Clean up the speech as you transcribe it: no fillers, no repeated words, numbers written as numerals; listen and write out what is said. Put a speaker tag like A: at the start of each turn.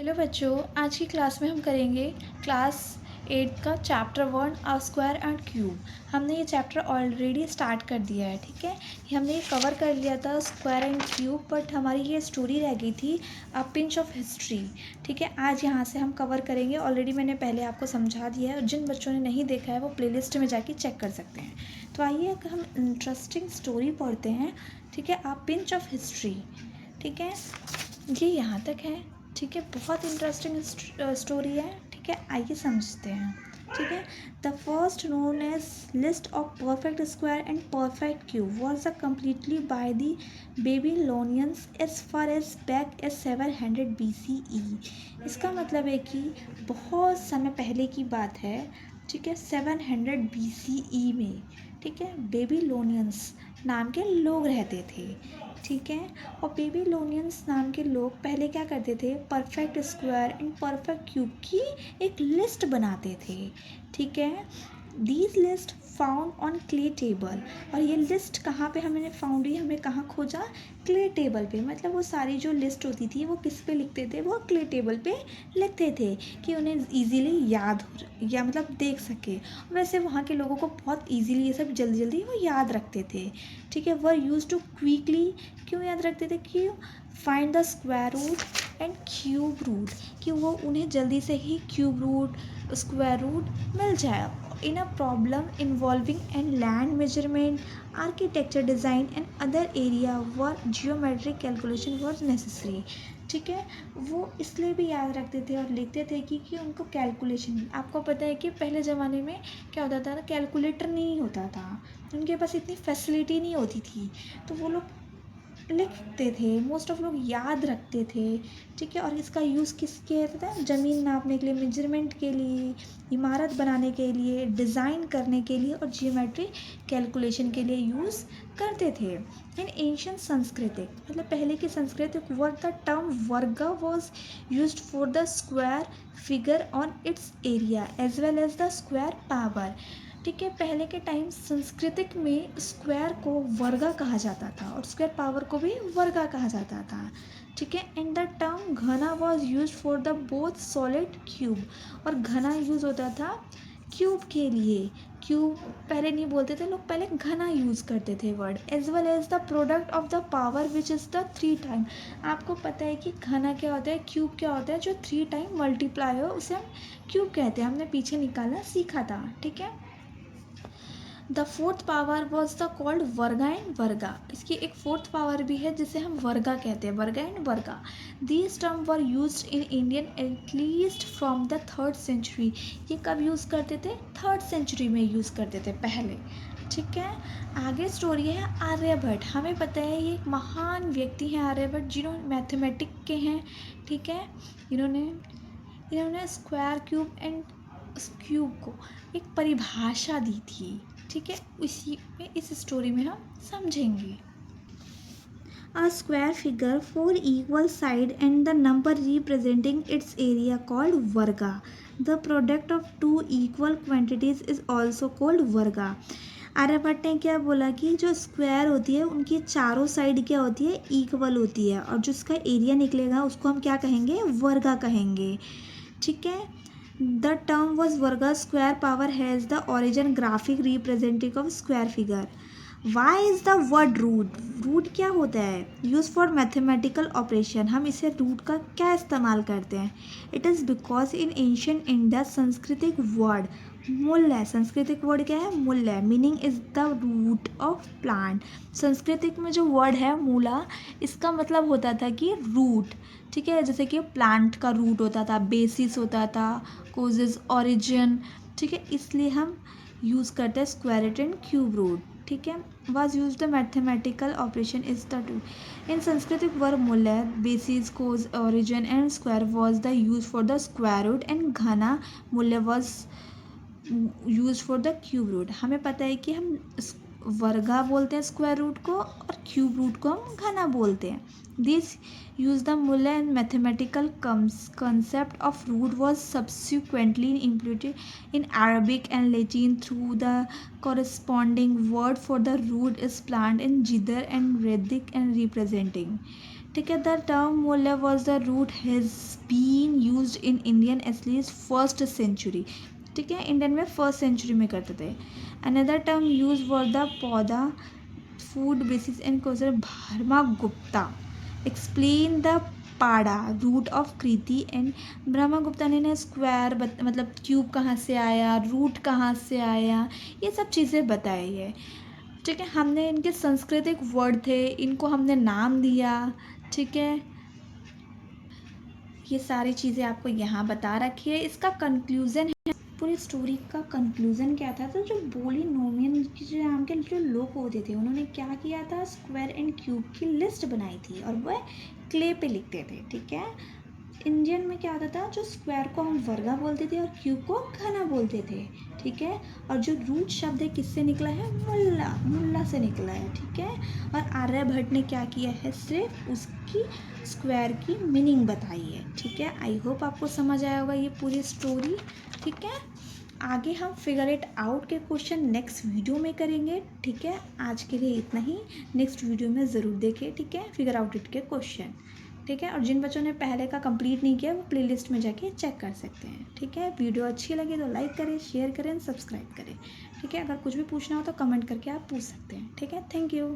A: Hello बच्चों, आज की क्लास में हम करेंगे क्लास 8 का chapter 1 a square and cube. हमने ये चैप्टर ऑलरेडी स्टार्ट कर दिया है, ठीक है। हमने ये कवर कर लिया था स्क्वायर एंड क्यूब, बट हमारी ये स्टोरी रह गई थी अ पिंच ऑफ हिस्ट्री, ठीक है। आज यहाँ से हम कवर करेंगे। ऑलरेडी मैंने पहले आपको समझा दिया है और जिन बच्चों ने नहीं देखा है वो प्लेलिस्ट में जाके चेक कर सकते हैं। तो आइए हम इंटरेस्टिंग स्टोरी पढ़ते हैं, ठीक है। अ पिंच ऑफ हिस्ट्री, ठीक है। ये यहाँ तक है, ठीक है। बहुत इंटरेस्टिंग स्टोरी है, ठीक है। आइए समझते हैं, ठीक है। The first known as list of perfect square and perfect cube was the completely by the Babylonians as far as back as 700 BCE। इसका मतलब है कि बहुत समय पहले की बात है, ठीक है। 700 BCE में, ठीक है, बेबीलोनियंस नाम के लोग रहते थे, ठीक है। और बेबीलोनियंस नाम के लोग पहले क्या करते थे, perfect square and perfect cube की एक लिस्ट बनाते थे, ठीक है। These list found on clay table. और ये लिस्ट कहाँ पे हमने फाउंड हुई, हमें कहाँ खोजा, क्ले टेबल पे। मतलब वो सारी जो लिस्ट होती थी वो किस पे लिखते थे, वो क्ले टेबल पे लिखते थे कि उन्हें ईजीली याद हो या मतलब देख सके। वैसे वहाँ के लोगों को बहुत ईजीली ये सब जल्दी जल्दी वो याद रखते थे, ठीक है। वर यूज टू क्विकली, क्यों याद रखते थे, क्यों, find the square root and cube root, कि वो उन्हें जल्दी से ही क्यूब रूट स्क्वायर रूट मिल जाए। In a problem involving and land measurement, architecture design and other area where geometric calculation was necessary, ठीक है। वो इसलिए भी याद रखते थे और लिखते थे कि उनको कैलकुलेशन, आपको पता है कि पहले ज़माने में क्या होता था ना, कैलकुलेटर नहीं होता था, उनके पास इतनी फैसिलिटी नहीं होती थी, तो वो लोग लिखते थे, मोस्ट ऑफ लोग याद रखते थे, ठीक है। और इसका यूज़ किसके होता है, ज़मीन नापने के लिए, मेजरमेंट के लिए, इमारत बनाने के लिए, डिज़ाइन करने के लिए और जियोमेट्री कैलकुलेशन के लिए यूज़ करते थे। इन एंशियंट संस्कृतिक, मतलब पहले की संस्कृतिक word, the term varga was use for the square figure on its area as well as the square power, ठीक है। पहले के टाइम संस्कृतिक में स्क्वायर को वर्गा कहा जाता था और स्क्वायर पावर को भी वर्गा कहा जाता था, ठीक है। एंड द टर्म घना was use for the both solid cube, और घना यूज़ होता था क्यूब के लिए। क्यूब पहले नहीं बोलते थे लोग, पहले घना यूज़ करते थे word. As well as the product of the power which is the 3 time. आपको पता है कि घना क्या होता है, क्यूब क्या होता है, जो 3 टाइम मल्टीप्लाई हो उसे हम क्यूब कहते हैं। हमने पीछे निकालना सीखा था, ठीक है। The fourth power was the called वर्गा एंड वर्गा। इसकी एक फोर्थ पावर भी है जिसे हम वर्गा कहते हैं, varga and varga. These term were use in Indian at least from the 3rd century. ये कब यूज़ करते थे, 3rd सेंचुरी में यूज़ करते थे पहले, ठीक है। आगे स्टोरी है आर्यभट्ट। हमें पता है ये एक महान व्यक्ति हैं आर्यभट्ट, जिन्होंने मैथमेटिक के हैं, ठीक है। इन्होंने स्क्वायर क्यूब एंड क्यूब को एक परिभाषा दी थी, ठीक है। इसी में इस स्टोरी में हम समझेंगे। A square figure 4 equal side and the number representing its area called varga. The product of two equal quantities is also called varga. Aryabhata ने क्या बोला कि जो स्क्वायर होती है उनकी चारों साइड क्या होती है, इक्वल होती है, और जो उसका एरिया निकलेगा उसको हम क्या कहेंगे, वर्गा कहेंगे, ठीक है। The term was varga square power has the origin graphic representative of square figure. Why is the word root, root क्या होता है, यूज फॉर मैथमेटिकल ऑपरेशन। हम इसे रूट का क्या इस्तेमाल करते हैं, it is because in ancient India संस्कृतिक वर्ड मूल्य, संस्कृतिक वर्ड क्या है, mulya, meaning is the root of plant. संस्कृतिक में जो वर्ड है मूला, इसका मतलब होता था कि रूट, ठीक है। जैसे कि प्लांट का रूट होता था, बेसिस होता था, कोजेज, ऑरिजिन, ठीक है। इसलिए हम यूज़ करते हैं square root and cube root, ठीक है। was used the mathematical operation is the two. In Sanskritic word मूल्य, basis, cause, origin and square was the use for the square root and घना मूल्य was used for the cube root. हमें पता है कि हम वर्गा बोलते हैं स्क्वायर रूट को और क्यूब रूट को हम घना बोलते हैं. दिस use the मूल्य and mathematical concept of root was subsequently implemented in Arabic and Latin through the corresponding word for the root is plant in Jidar and Vedic and representing. ठीक है. The term मूल्य was the root has been used in Indian at least first century, ठीक है, Indian में first century में करते थे। Another term use for the पौधा फूड बेसिस एंड कोजर ब्रह्मगुप्ता एक्सप्लेन द पाड़ा रूट ऑफ कृति एंड ब्रह्मगुप्ता ने स्क्वायर मतलब क्यूब कहाँ से आया, रूट कहाँ से आया, ये सब चीज़ें बताई है, ठीक है। हमने इनके सांस्कृतिक वर्ड थे, इनको हमने नाम दिया, ठीक है। ये सारी चीज़ें आपको यहाँ बता रखी है। इसका कंक्लूज़न है, पूरी स्टोरी का कंक्लूज़न क्या था, तो जो पोलिनोमियल के जो नाम के जो लोग होते थे उन्होंने क्या किया था, स्क्वायर एंड क्यूब की लिस्ट बनाई थी और वह क्ले पे लिखते थे, ठीक है। इंडियन में क्या होता था, जो स्क्वायर को हम वर्गा बोलते थे और क्यूब को घना बोलते थे, ठीक है। और जो रूट शब्द है किससे निकला है, मुल्ला, मुल्ला से निकला है, ठीक है। और आर्यभट्ट ने क्या किया है, सिर्फ उसकी स्क्वायर की मीनिंग बताई है, ठीक है। आई होप आपको समझ आया होगा ये पूरी स्टोरी, ठीक है। आगे हम फिगर इट आउट के क्वेश्चन नेक्स्ट वीडियो में करेंगे, ठीक है। आज के लिए इतना ही, नेक्स्ट वीडियो में ज़रूर देखें, ठीक है, फिगर आउट इट के क्वेश्चन, ठीक है। और जिन बच्चों ने पहले का कंप्लीट नहीं किया वो प्लेलिस्ट में जाके चेक कर सकते हैं, ठीक है। वीडियो अच्छी लगी तो लाइक करें, शेयर करें, सब्सक्राइब करें, ठीक है। अगर कुछ भी पूछना हो तो कमेंट करके आप पूछ सकते हैं, ठीक है। Thank you.